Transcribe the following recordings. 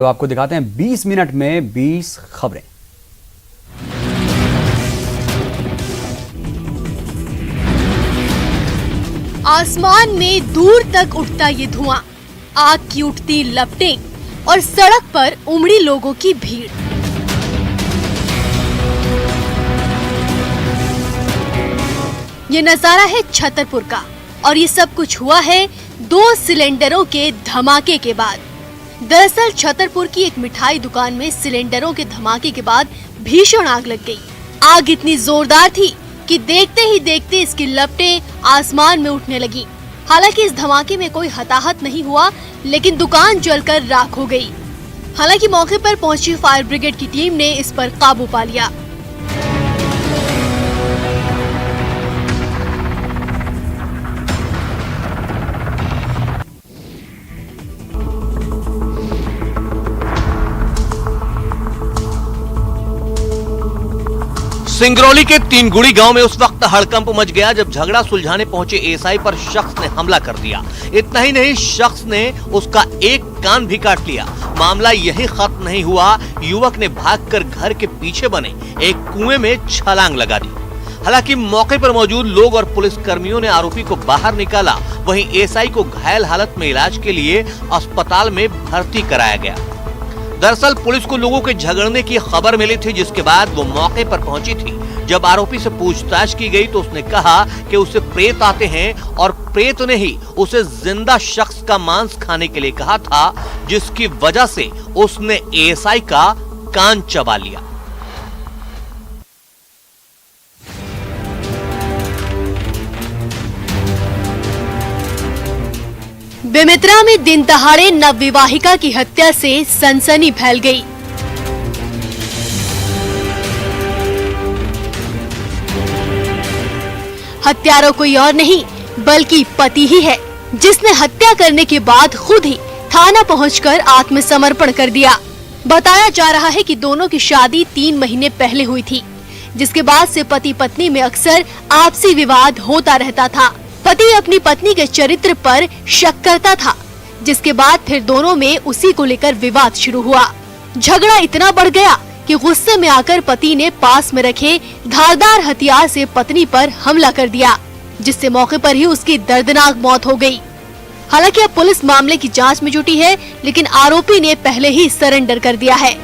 तो आपको दिखाते हैं 20 मिनट में 20 खबरें। आसमान में दूर तक उठता ये धुआं, आग की उठती लपटें और सड़क पर उमड़ी लोगों की भीड़। ये नजारा है छतरपुर का और ये सब कुछ हुआ है 2 सिलेंडरों के धमाके के बाद। दरअसल छतरपुर की एक मिठाई दुकान में सिलेंडरों के धमाके के बाद भीषण आग लग गई। आग इतनी जोरदार थी कि देखते ही देखते इसकी लपटें आसमान में उठने लगी। हालांकि इस धमाके में कोई हताहत नहीं हुआ, लेकिन दुकान जलकर राख हो गई। हालांकि मौके पर पहुंची फायर ब्रिगेड की टीम ने इस पर काबू पा लिया। सिंगरौली के तीनगुड़ी गांव में उस वक्त हड़कंप मच गया जब झगड़ा सुलझाने पहुंचे एएसआई पर शख्स ने हमला कर दिया। इतना ही नहीं, शख्स ने उसका एक कान भी काट लिया। मामला यही खत्म नहीं हुआ, युवक ने भागकर घर के पीछे बने एक कुएं में छलांग लगा दी। हालांकि मौके पर मौजूद लोग और पुलिस कर्मियों ने आरोपी को बाहर निकाला। वहीं एएसआई को घायल हालत में इलाज के लिए अस्पताल में भर्ती कराया गया। दरअसल पुलिस को लोगों के झगड़ने की खबर मिली थी, जिसके बाद वो मौके पर पहुंची थी। जब आरोपी से पूछताछ की गई तो उसने कहा कि उसे प्रेत आते हैं और प्रेत ने ही उसे जिंदा शख्स का मांस खाने के लिए कहा था, जिसकी वजह से उसने एएसआई का कान चबा लिया। बेमेतरा में दिन दहाड़े नवविवाहिका की हत्या से सनसनी फैल गई। हत्यारा कोई और नहीं बल्कि पति ही है, जिसने हत्या करने के बाद खुद ही थाना पहुंचकर आत्मसमर्पण कर दिया। बताया जा रहा है कि दोनों की शादी 3 महीने पहले हुई थी, जिसके बाद से पति पत्नी में अक्सर आपसी विवाद होता रहता था। पति अपनी पत्नी के चरित्र पर शक करता था, जिसके बाद फिर दोनों में उसी को लेकर विवाद शुरू हुआ। झगड़ा इतना बढ़ गया कि गुस्से में आकर पति ने पास में रखे धारदार हथियार से पत्नी पर हमला कर दिया, जिससे मौके पर ही उसकी दर्दनाक मौत हो गई। हालांकि अब पुलिस मामले की जांच में जुटी है, लेकिन आरोपी ने पहले ही सरेंडर कर दिया है।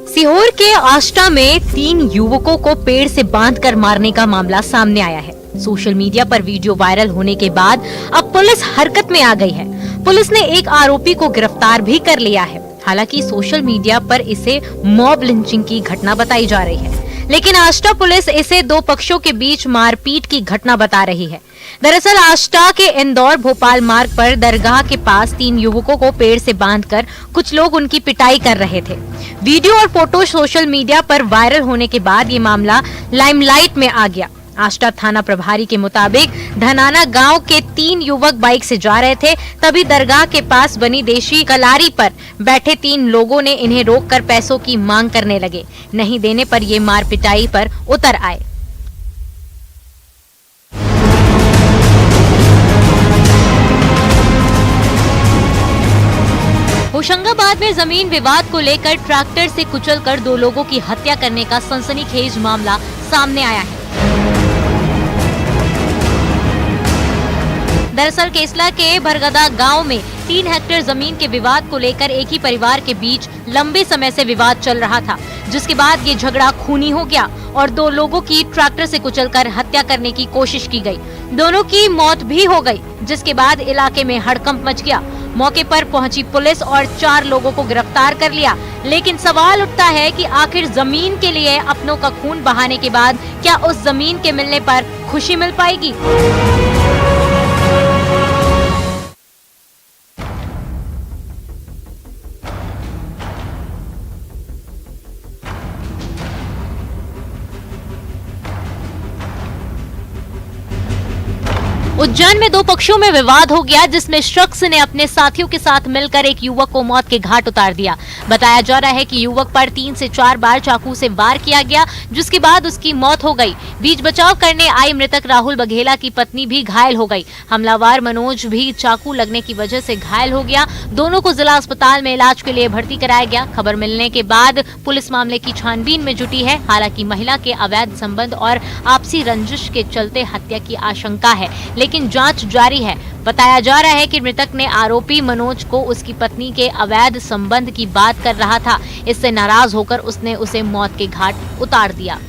सीहोर के आष्टा में 3 युवकों को पेड़ से बांधकर मारने का मामला सामने आया है। सोशल मीडिया पर वीडियो वायरल होने के बाद अब पुलिस हरकत में आ गई है। पुलिस ने एक आरोपी को गिरफ्तार भी कर लिया है। हालांकि सोशल मीडिया पर इसे मॉब लिंचिंग की घटना बताई जा रही है, लेकिन आष्टा पुलिस इसे 2 पक्षों के बीच मारपीट की घटना बता रही है। दरअसल आष्टा के इंदौर भोपाल मार्ग पर दरगाह के पास 3 युवकों को पेड़ से बांधकर कुछ लोग उनकी पिटाई कर रहे थे। वीडियो और फोटो सोशल मीडिया पर वायरल होने के बाद ये मामला लाइमलाइट में आ गया। आष्टा थाना प्रभारी के मुताबिक धनाना गांव के 3 युवक बाइक से जा रहे थे, तभी दरगाह के पास बनी देशी कलारी पर बैठे 3 लोगों ने इन्हें रोककर पैसों की मांग करने लगे। नहीं देने पर ये मार पिटाई पर उतर आए। होशंगाबाद में जमीन विवाद को लेकर ट्रैक्टर से कुचलकर 2 लोगों की हत्या करने का सनसनीखेज मामला सामने आया है। दरअसल केसला के भरगदा गांव में 3 हेक्टेयर जमीन के विवाद को लेकर एक ही परिवार के बीच लंबे समय से विवाद चल रहा था, जिसके बाद ये झगड़ा खूनी हो गया और 2 लोगों की ट्रैक्टर से कुचलकर हत्या करने की कोशिश की गई। दोनों की मौत भी हो गई, जिसके बाद इलाके में हड़कंप मच गया। मौके पर पहुंची पुलिस और 4 लोगों को गिरफ्तार कर लिया। लेकिन सवाल उठता है कि आखिर जमीन के लिए अपनों का खून बहाने के बाद क्या उस जमीन के मिलने पर खुशी मिल पाएगी? उज्जैन में दो पक्षों में विवाद हो गया, जिसमें शख्स ने अपने साथियों के साथ मिलकर एक युवक को मौत के घाट उतार दिया। बताया जा रहा है कि युवक पर 3 से 4 बार चाकू से वार किया गया, जिसके बाद उसकी मौत हो गई। बीच बचाव करने आई मृतक राहुल बघेला की पत्नी भी घायल हो गई। हमलावर मनोज भी चाकू लगने की वजह से घायल हो गया। दोनों को जिला अस्पताल में इलाज के लिए भर्ती कराया गया। खबर मिलने के बाद पुलिस मामले की छानबीन में जुटी है। हालांकि महिला के अवैध संबंध और आपसी रंजिश के चलते हत्या की आशंका है, लेकिन जांच जारी है। बताया जा रहा है कि मृतक ने आरोपी मनोज को उसकी पत्नी के अवैध संबंध की बात कर रहा था। इससे नाराज होकर उसने उसे मौत के घाट उतार दिया।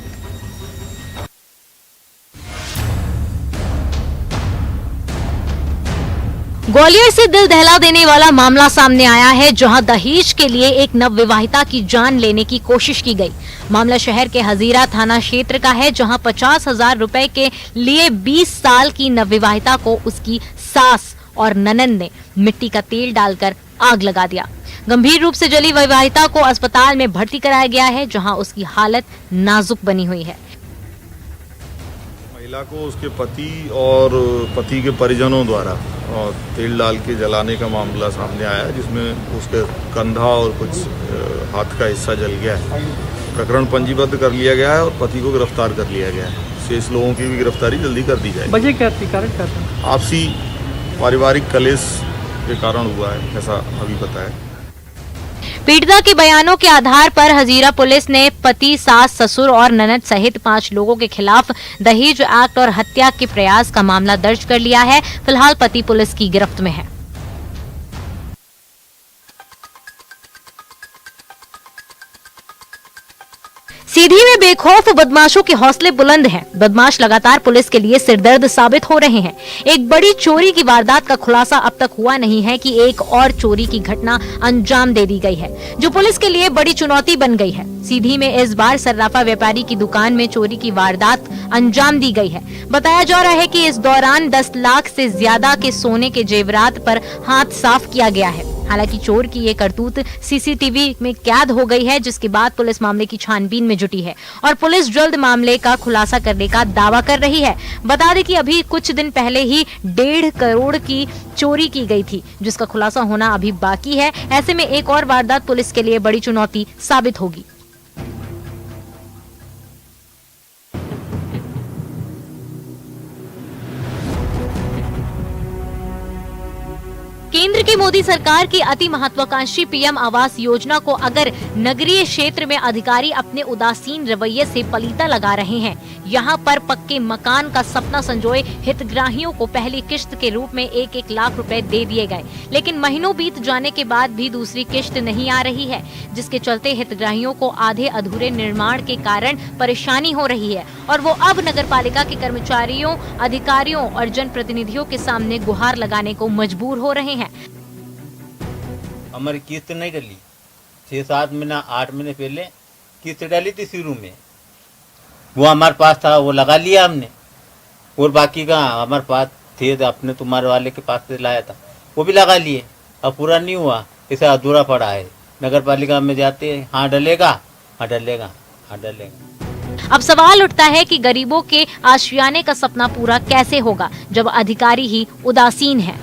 ग्वालियर से दिल दहला देने वाला मामला सामने आया है, जहां दहेज के लिए एक नवविवाहिता की जान लेने की कोशिश की गई। मामला शहर के हजीरा थाना क्षेत्र का है, जहां 50,000 रुपए के लिए 20 साल की नवविवाहिता को उसकी सास और ननद ने मिट्टी का तेल डालकर आग लगा दिया। गंभीर रूप से जली विवाहिता को अस्पताल में भर्ती कराया गया है, जहां उसकी हालत नाजुक बनी हुई है। महिला को उसके पति और पति के परिजनों द्वारा तेल डाल के जलाने का मामला सामने आया, जिसमें उसके कंधा और कुछ हाथ का हिस्सा जल गया है। प्रकरण पंजीबद्ध कर लिया गया है और पति को गिरफ्तार कर लिया गया है। शेष लोगों की भी गिरफ्तारी जल्दी कर दी जाएगी। वजह क्या थी, कारण क्या था? आपसी पारिवारिक कलेश के कारण हुआ है, ऐसा अभी पता है। पीड़िता के बयानों के आधार पर हजीरा पुलिस ने पति, सास, ससुर और ननद सहित 5 लोगों के खिलाफ दहेज एक्ट और हत्या के प्रयास का मामला दर्ज कर लिया है। फिलहाल पति पुलिस की गिरफ्त में है। सीधी में बेखौफ बदमाशों के हौसले बुलंद हैं। बदमाश लगातार पुलिस के लिए सिरदर्द साबित हो रहे हैं। एक बड़ी चोरी की वारदात का खुलासा अब तक हुआ नहीं है कि एक और चोरी की घटना अंजाम दे दी गई है, जो पुलिस के लिए बड़ी चुनौती बन गई है। सीधी में इस बार सर्राफा व्यापारी की दुकान में चोरी की वारदात अंजाम दी गई है। बताया जा रहा है कि इस दौरान 10 लाख से ज्यादा के सोने के जेवरात पर हाथ साफ किया गया है। हालांकि चोर की ये करतूत सीसीटीवी में कैद हो गई है, जिसके बाद पुलिस मामले की छानबीन में जुटी है और पुलिस जल्द मामले का खुलासा करने का दावा कर रही है। बता दें कि अभी कुछ दिन पहले ही 1.5 करोड़ की चोरी की गई थी, जिसका खुलासा होना अभी बाकी है। ऐसे में एक और वारदात पुलिस के लिए बड़ी चुनौती साबित होगी। केंद्र की मोदी सरकार की अति महत्वाकांक्षी पीएम आवास योजना को अगर नगरीय क्षेत्र में अधिकारी अपने उदासीन रवैये से पलीता लगा रहे हैं, यहां पर पक्के मकान का सपना संजोए हितग्राहियों को पहली किश्त के रूप में 1-1 लाख रुपए दे दिए गए, लेकिन महीनों बीत जाने के बाद भी दूसरी किश्त नहीं आ रही है, जिसके चलते हितग्राहियों को आधे अधूरे निर्माण के कारण परेशानी हो रही है और वो अब नगर पालिका के कर्मचारियों, अधिकारियों और जनप्रतिनिधियों के सामने गुहार लगाने को मजबूर हो रहे हैं। हमारी किस्त नहीं डली, 6-7 महीना 8 महीने पहले किस्त डाली थी शुरू में, वो हमारे पास था, वो लगा लिया हमने, और बाकी का हमारे पास थे, अपने तुम्हारे वाले के पास से लाया था, वो भी लगा लिए। अब पूरा नहीं हुआ, इसे अधूरा पड़ा है। नगर पालिका में जाते हैं, हाँ डलेगा, हाँ डलेगा, हाँ डलेगा। अब सवाल उठता है कि गरीबों के आशियाने का सपना पूरा कैसे होगा, जब अधिकारी ही उदासीन है।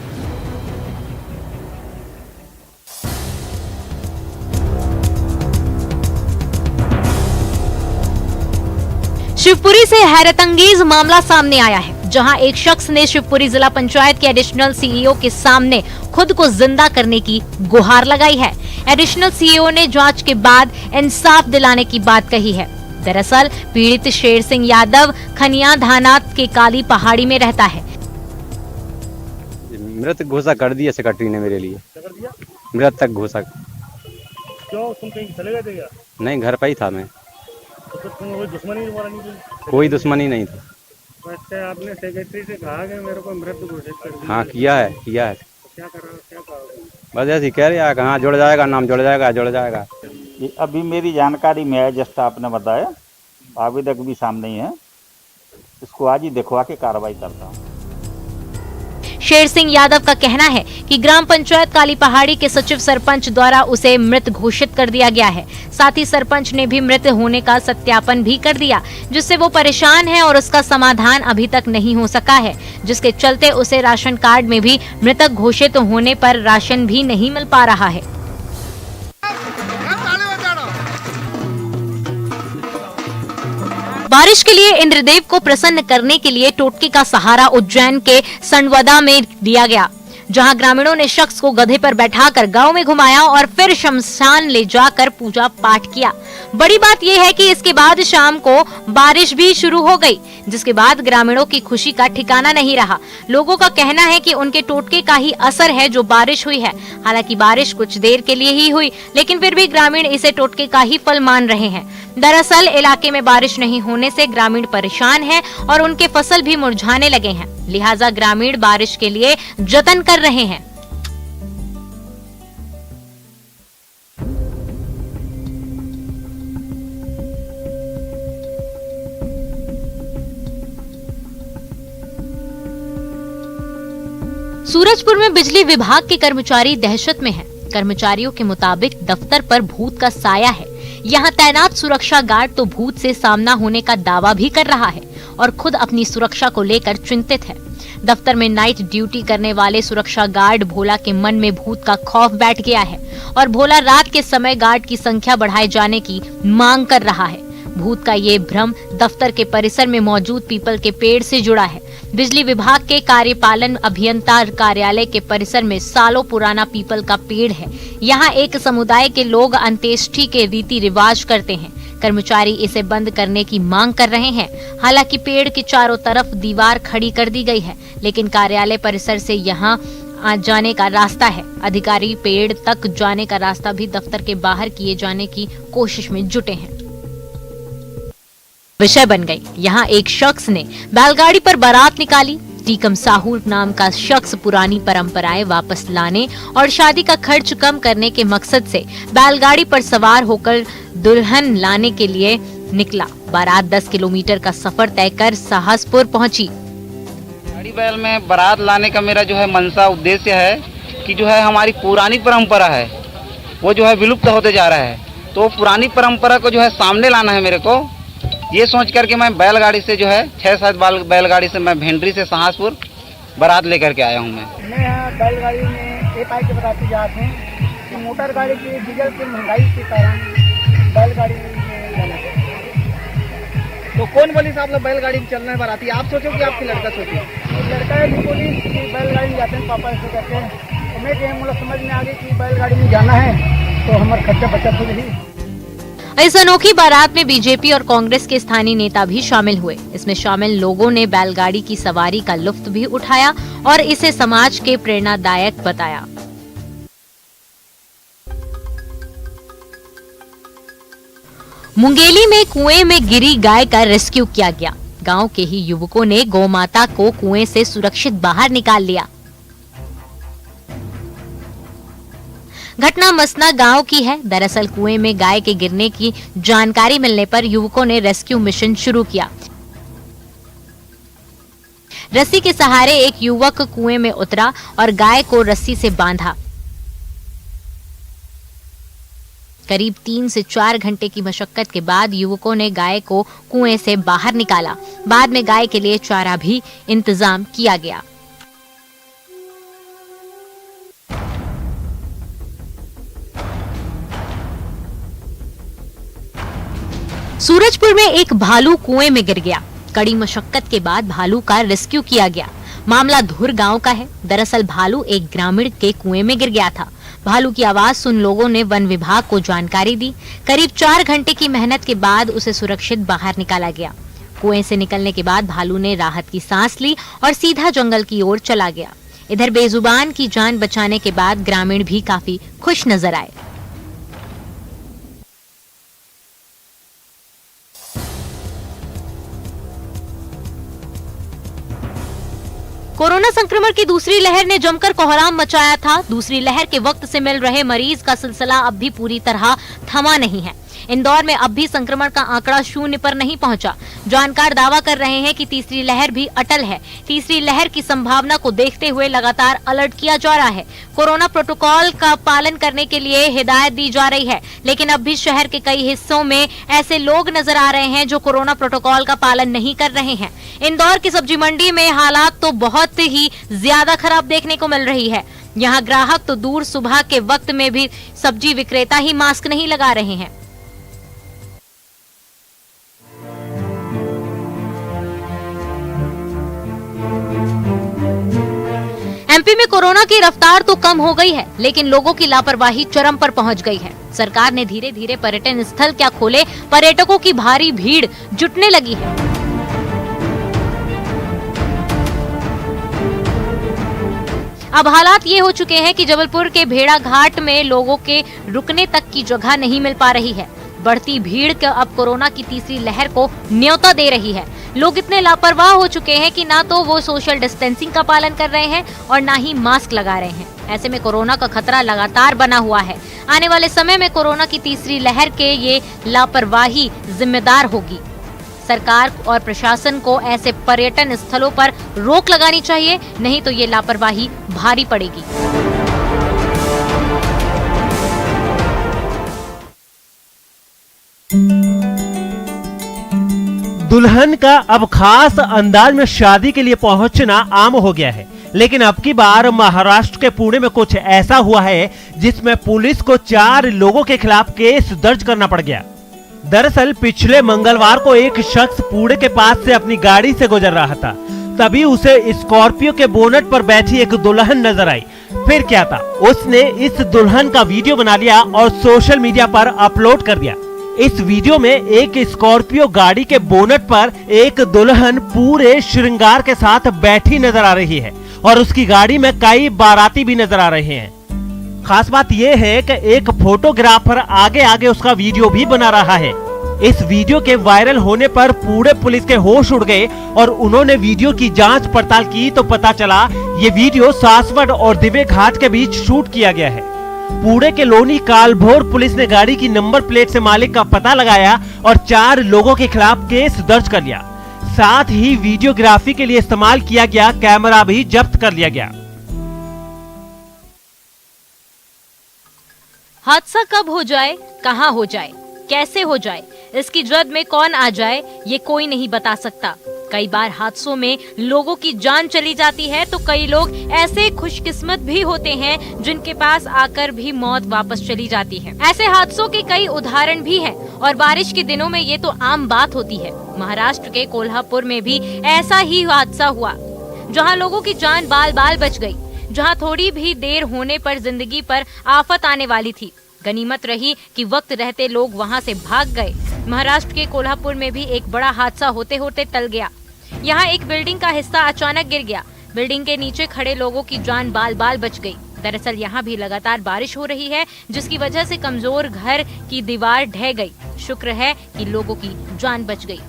शिवपुरी से हैरतअंगेज मामला सामने आया है, जहां एक शख्स ने शिवपुरी जिला पंचायत के एडिशनल सीईओ के सामने खुद को जिंदा करने की गुहार लगाई है। एडिशनल सीईओ ने जांच के बाद इंसाफ दिलाने की बात कही है। दरअसल पीड़ित शेर सिंह यादव खनिया धानात के काली पहाड़ी में रहता है। मृत घोषणा कर दिया सेक्रेटरी ने मेरे लिए। मृत तक घोषणा। क्यों, तुम कहीं चले गए थे क्या? नहीं, घर पर ही था मैं। तो तुम कोई दुश्मनी तुम्हारा नहीं थी? कोई दुश्मनी नहीं थी। अच्छा, आपने सेक्रेटरी से कहा कि मेरे को मृत घोषित कर दिया? हाँ किया है। क्या करा, क्या कहा? बस ऐसे कह रहे कहाँ जुड़ जाएगा, नाम जुड़ जाएगा। ये अभी मेरी जानकारी में है, जस्ट आपने बताया, आवेदक भी सामने ही है, इसको आज ही दिखवा के कार्रवाई करता हूँ। शेर सिंह यादव का कहना है कि ग्राम पंचायत काली पहाड़ी के सचिव सरपंच द्वारा उसे मृत घोषित कर दिया गया है। साथ ही सरपंच ने भी मृत होने का सत्यापन भी कर दिया, जिससे वो परेशान है और उसका समाधान अभी तक नहीं हो सका है, जिसके चलते उसे राशन कार्ड में भी मृतक घोषित होने पर राशन भी नहीं मिल पा रहा है। बारिश के लिए इंद्रदेव को प्रसन्न करने के लिए टोटके का सहारा उज्जैन के संडवदा में दिया गया, जहां ग्रामीणों ने शख्स को गधे पर बैठाकर गांव में घुमाया और फिर शमशान ले जाकर पूजा पाठ किया। बड़ी बात यह है कि इसके बाद शाम को बारिश भी शुरू हो गई, जिसके बाद ग्रामीणों की खुशी का ठिकाना नहीं रहा। लोगों का कहना है कि उनके टोटके का ही असर है जो बारिश हुई है। हालांकि बारिश कुछ देर के लिए ही हुई, लेकिन फिर भी ग्रामीण इसे टोटके का ही फल मान रहे हैं। दरअसल इलाके में बारिश नहीं होने से ग्रामीण परेशान हैं और उनके फसल भी मुरझाने लगे हैं, लिहाजा ग्रामीण बारिश के लिए जतन कर रहे हैं। सूरजपुर में बिजली विभाग के कर्मचारी दहशत में हैं। कर्मचारियों के मुताबिक दफ्तर पर भूत का साया है। यहाँ तैनात सुरक्षा गार्ड तो भूत से सामना होने का दावा भी कर रहा है और खुद अपनी सुरक्षा को लेकर चिंतित है। दफ्तर में नाइट ड्यूटी करने वाले सुरक्षा गार्ड भोला के मन में भूत का खौफ बैठ गया है और भोला रात के समय गार्ड की संख्या बढ़ाए जाने की मांग कर रहा है। भूत का ये भ्रम दफ्तर के परिसर में मौजूद पीपल के पेड़ से जुड़ा है। बिजली विभाग के कार्यपालन अभियंता कार्यालय के परिसर में सालों पुराना पीपल का पेड़ है। यहाँ एक समुदाय के लोग अंत्येष्टि के रीति रिवाज करते हैं। कर्मचारी इसे बंद करने की मांग कर रहे हैं। हालांकि पेड़ के चारों तरफ दीवार खड़ी कर दी गई है, लेकिन कार्यालय परिसर से यहाँ जाने का रास्ता है। अधिकारी पेड़ तक जाने का रास्ता भी दफ्तर के बाहर किए जाने की कोशिश में जुटे हैं। विषय बन गई। यहाँ एक शख्स ने बैलगाड़ी पर बारात निकाली। टीकम साहू नाम का शख्स पुरानी परंपराएं वापस लाने और शादी का खर्च कम करने के मकसद से बैलगाड़ी पर सवार होकर दुल्हन लाने के लिए निकला। बारात 10 किलोमीटर का सफर तय कर साहसपुर पहुंची। गाड़ी बैल में बारात लाने का मेरा जो है मंशा उद्देश्य है कि जो है हमारी पुरानी परंपरा है वो जो है विलुप्त होते जा रहा है, तो पुरानी परंपरा को जो है सामने लाना है। मेरे को ये सोच करके मैं बैलगाड़ी से जो है 6-7 बैलगाड़ी से मैं भेंडरी से साहसपुर बारात लेकर के आया हूँ। मैं यहाँ बैलगाड़ी में एक आई के बताते जाते हैं कि मोटर गाड़ी की डीजल की महंगाई के कारण बैलगाड़ी में जाना है। तो कौन बोली साहब लोग बैलगाड़ी में चलना है बाराती? आप सोचो कि आपकी लड़का सोचो? लड़का है कि बोली कि बैलगाड़ी में जाते हैं, पापा ऐसे कहते हैं। तो मैं हम लोग समझ में आ गई कि बैलगाड़ी में जाना है तो हमारा खर्चा बचत हो गई। इस अनोखी बारात में बीजेपी और कांग्रेस के स्थानीय नेता भी शामिल हुए। इसमें शामिल लोगों ने बैलगाड़ी की सवारी का लुत्फ भी उठाया और इसे समाज के प्रेरणादायक बताया। मुंगेली में कुएं में गिरी गाय का रेस्क्यू किया गया। गांव के ही युवकों ने गौमाता को कुएं से सुरक्षित बाहर निकाल लिया। घटना मसना गांव की है। दरअसल कुएं में गाय के गिरने की जानकारी मिलने पर युवकों ने रेस्क्यू मिशन शुरू किया। रस्सी के सहारे एक युवक कुएं में उतरा और गाय को रस्सी से बांधा। करीब 3 से 4 घंटे की मशक्कत के बाद युवकों ने गाय को कुएं से बाहर निकाला। बाद में गाय के लिए चारा भी इंतजाम किया गया। सूरजपुर में एक भालू कुएं में गिर गया। कड़ी मशक्कत के बाद भालू का रेस्क्यू किया गया। मामला धुर गांव का है। दरअसल भालू एक ग्रामीण के कुएं में गिर गया था। भालू की आवाज सुन लोगों ने वन विभाग को जानकारी दी। करीब 4 घंटे की मेहनत के बाद उसे सुरक्षित बाहर निकाला गया। कुएं से निकलने के बाद भालू ने राहत की सांस ली और सीधा जंगल की ओर चला गया। इधर बेजुबान की जान बचाने के बाद ग्रामीण भी काफी खुश नजर आए। कोरोना संक्रमण की दूसरी लहर ने जमकर कोहराम मचाया था। दूसरी लहर के वक्त से मिल रहे मरीज का सिलसिला अब भी पूरी तरह थमा नहीं है। इंदौर में अब भी संक्रमण का आंकड़ा 0 पर नहीं पहुंचा। जानकार दावा कर रहे हैं कि तीसरी लहर भी अटल है। तीसरी लहर की संभावना को देखते हुए लगातार अलर्ट किया जा रहा है। कोरोना प्रोटोकॉल का पालन करने के लिए हिदायत दी जा रही है, लेकिन अब भी शहर के कई हिस्सों में ऐसे लोग नजर आ रहे हैं जो कोरोना प्रोटोकॉल का पालन नहीं कर रहे हैं। इंदौर की सब्जी मंडी में हालात तो बहुत ही ज्यादा खराब देखने को मिल रही है। यहाँ ग्राहक तो दूर, सुबह के वक्त में भी सब्जी विक्रेता ही मास्क नहीं लगा रहे हैं। एमपी में कोरोना की रफ्तार तो कम हो गई है, लेकिन लोगों की लापरवाही चरम पर पहुंच गई है। सरकार ने धीरे धीरे पर्यटन स्थल क्या खोले, पर्यटकों की भारी भीड़ जुटने लगी है। अब हालात ये हो चुके हैं कि जबलपुर के भेड़ा घाट में लोगों के रुकने तक की जगह नहीं मिल पा रही है। बढ़ती भीड़ का अब कोरोना की तीसरी लहर को न्योता दे रही है। लोग इतने लापरवाह हो चुके हैं कि ना तो वो सोशल डिस्टेंसिंग का पालन कर रहे हैं और ना ही मास्क लगा रहे हैं। ऐसे में कोरोना का खतरा लगातार बना हुआ है। आने वाले समय में कोरोना की तीसरी लहर के ये लापरवाही जिम्मेदार होगी। सरकार और प्रशासन को ऐसे पर्यटन स्थलों पर रोक लगानी चाहिए, नहीं तो ये लापरवाही भारी पड़ेगी। दुल्हन का अब खास अंदाज में शादी के लिए पहुंचना आम हो गया है, लेकिन अब की बार महाराष्ट्र के पुणे में कुछ ऐसा हुआ है जिसमें पुलिस को 4 लोगों के खिलाफ केस दर्ज करना पड़ गया। दरअसल पिछले मंगलवार को एक शख्स पुणे के पास से अपनी गाड़ी से गुजर रहा था, तभी उसे स्कॉर्पियो के बोनट पर बैठी एक दुल्हन नजर आई। फिर क्या था, उसने इस दुल्हन का वीडियो बना लिया और सोशल मीडिया पर अपलोड कर दिया। इस वीडियो में एक स्कॉर्पियो गाड़ी के बोनट पर एक दुल्हन पूरे श्रृंगार के साथ बैठी नजर आ रही है और उसकी गाड़ी में कई बाराती भी नजर आ रहे हैं। खास बात यह है कि एक फोटोग्राफर आगे आगे उसका वीडियो भी बना रहा है। इस वीडियो के वायरल होने पर पूरे पुलिस के होश उड़ गए और उन्होंने वीडियो की जांच पड़ताल की तो पता चला ये वीडियो सासवड़ और दिव्य घाट के बीच शूट किया गया है। पुणे के लोनी कालभोर पुलिस ने गाड़ी की नंबर प्लेट से मालिक का पता लगाया और 4 लोगों के खिलाफ केस दर्ज कर लिया। साथ ही वीडियोग्राफी के लिए इस्तेमाल किया गया कैमरा भी जब्त कर लिया गया। हादसा कब हो जाए, कहां हो जाए, कैसे हो जाए, इसकी जद में कौन आ जाए, ये कोई नहीं बता सकता। कई बार हादसों में लोगों की जान चली जाती है तो कई लोग ऐसे खुशकिस्मत भी होते हैं जिनके पास आकर भी मौत वापस चली जाती है। ऐसे हादसों के कई उदाहरण भी हैं और बारिश के दिनों में ये तो आम बात होती है। महाराष्ट्र के कोल्हापुर में भी ऐसा ही हादसा हुआ, जहां लोगों की जान बाल बाल बच गई, जहां थोड़ी भी देर होने पर जिंदगी पर आफत आने वाली थी। गनीमत रही कि वक्त रहते लोग वहां से भाग गए। महाराष्ट्र के कोल्हापुर में भी एक बड़ा हादसा होते होते टल गया। यहाँ एक बिल्डिंग का हिस्सा अचानक गिर गया। बिल्डिंग के नीचे खड़े लोगों की जान बाल बाल बच गई। दरअसल यहाँ भी लगातार बारिश हो रही है, जिसकी वजह से कमजोर घर की दीवार ढह गई। शुक्र है कि लोगों की जान बच गई।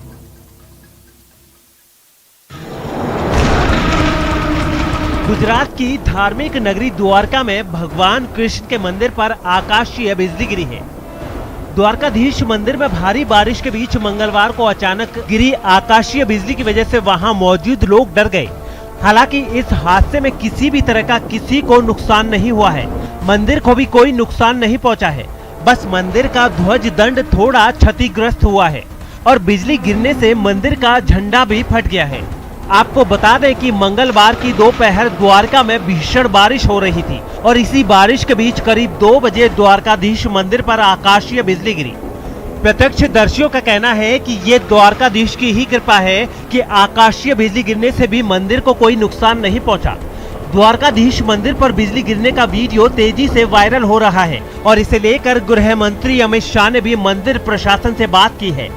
गुजरात की धार्मिक नगरी द्वारका में भगवान कृष्ण के मंदिर पर आकाशीय बिजली गिरी है। द्वारकाधीश मंदिर में भारी बारिश के बीच मंगलवार को अचानक गिरी आकाशीय बिजली की वजह से वहां मौजूद लोग डर गए। हालांकि इस हादसे में किसी भी तरह का किसी को नुकसान नहीं हुआ है। मंदिर को भी कोई नुकसान नहीं पहुंचा है। बस मंदिर का ध्वज दंड थोड़ा क्षतिग्रस्त हुआ है और बिजली गिरने से मंदिर का झंडा भी फट गया है। आपको बता दें कि मंगलवार की दोपहर द्वारका में भीषण बारिश हो रही थी और इसी बारिश के बीच करीब 2 बजे द्वारकाधीश मंदिर पर आकाशीय बिजली गिरी। प्रत्यक्षदर्शियों का कहना है कि ये द्वारकाधीश की ही कृपा है कि आकाशीय बिजली गिरने से भी मंदिर को कोई नुकसान नहीं पहुंचा। द्वारकाधीश मंदिर पर बिजली गिरने का वीडियो तेजी से वायरल हो रहा है और इसे लेकर गृह मंत्री अमित शाह ने भी मंदिर प्रशासन से बात की है।